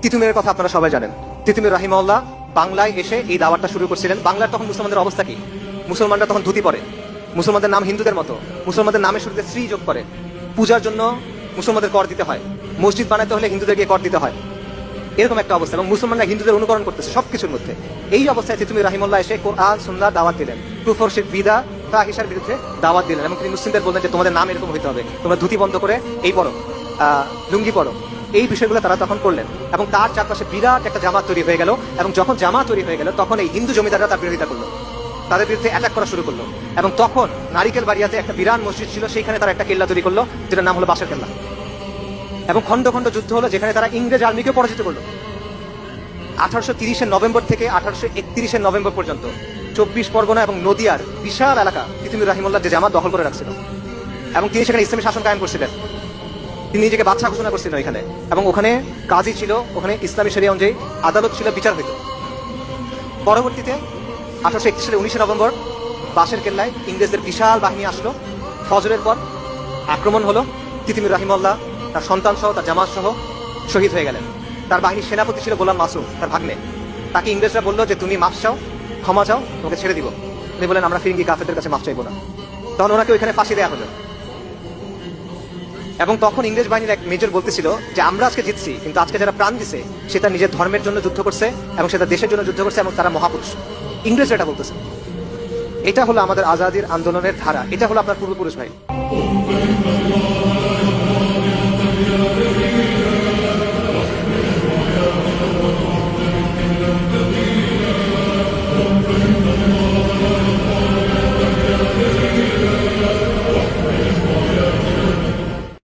তিতুমিরের কথা আপনারা সবাই জানেন। তিতুমির রাহিমাহুল্লাহ বাংলায় এসে এই দাওয়াতটা শুরু করছিলেন। বাংলার তখন মুসলমানদের অবস্থা কি? মুসলমানরা তখন ধুতি পরে, মুসলমানদের নাম হিন্দুদের মতো, মুসলমানদের নামের শুরুতে শ্রী যোগ করে, পূজার জন্য মুসলমানদের কর দিতে হয়, মসজিদ বানাতে হলে হিন্দুদেরকে কর দিতে হয়, এরকম একটা অবস্থা। এবং মুসলমানরা হিন্দুদের অনুকরণ করতেছে সবকিছুর মধ্যে। এই অবস্থায় তিতুমির রাহিমাহুল্লাহ এসে কোরআন সুন্নাহ দাওয়াত দিলেন, কুফর শিরক বিদআ ফাহিশার বিরুদ্ধে দাওয়াত দিলেন। এবং তিনি মুসলিমদের বললেন যে তোমাদের নাম এরকম হইতে হবে, তোমরা ধুতি বন্ধ করে এই পড়ো, লুঙ্গি পড়ো। এই বিষয়গুলো তারা তখন করলেন এবং তার চারপাশে বিরাট একটা জামাত তৈরি হয়ে গেল। এবং যখন জামাত তৈরি হয়ে গেল তখন এই হিন্দু জমিদাররা তার বিরোধিতা করলো, তাদের বিরুদ্ধে অ্যাটাক করা শুরু করলো। এবং তখন নারিকেল বাড়িয়াতে একটা বিরাট মসজিদ ছিল, সেইখানে তারা একটা কেল্লা তৈরি করলো, যেটার নাম হলো বাসের কেল্লা। এবং খন্ড খন্ড যুদ্ধ হলো, যেখানে তারা ইংরেজ আর্মিকেও পরাজিত করলো। 1830 নভেম্বর থেকে 1831 নভেম্বর পর্যন্ত 24 পরগনা এবং নদিয়ার বিশাল এলাকা তিতুমির রাহিমাহুল্লাহ যে জামাত দখল করে রাখছিল। এবং তিনি সেখানে ইসলামী শাসন কায়েম করছিলেন। তিনি নিজেকে বাদশা ঘোষণা করছিলেন ওইখানে। এবং ওখানে কাজী ছিল, ওখানে ইসলামী শরিয়া অনুযায়ী আদালত ছিল, বিচার হইত। পরবর্তীতে 1831 সালে 19 নভেম্বর বাসের কেল্লায় ইংরেজদের বিশাল বাহিনী আসলো। ফজরের পর আক্রমণ হলো। তিতুমির রাহিমাহুল্লাহ তার সন্তান সহ, তার জামাত সহ শহীদ হয়ে গেলেন। তার বাহিনীর সেনাপতি ছিল গোলাম মাসুম, তার ভাগ্নে। তাকে ইংরেজরা বললো যে তুমি মাফ চাও, ক্ষমা চাও, তোমাকে ছেড়ে দিব। উনি বলেন আমরা ফিরিঙ্গি কাফেরদের কাছে মাফ চাইবো না। তখন ওনাকে ওইখানে ফাঁসি দেওয়া হলো। এবং তখন ইংরেজ বাহিনীর এক মেজর বলতেছিল যে আমরা আজকে জিতছি, কিন্তু আজকে যারা প্রাণ দিছে সে তার নিজের ধর্মের জন্য যুদ্ধ করছে এবং সে তার দেশের জন্য যুদ্ধ করছে এবং তারা মহাপুরুষ। ইংরেজরা এটা বলতেছে। এটা হলো আমাদের আজাদির আন্দোলনের ধারা, এটা হলো আপনার পূর্বপুরুষ ভাই।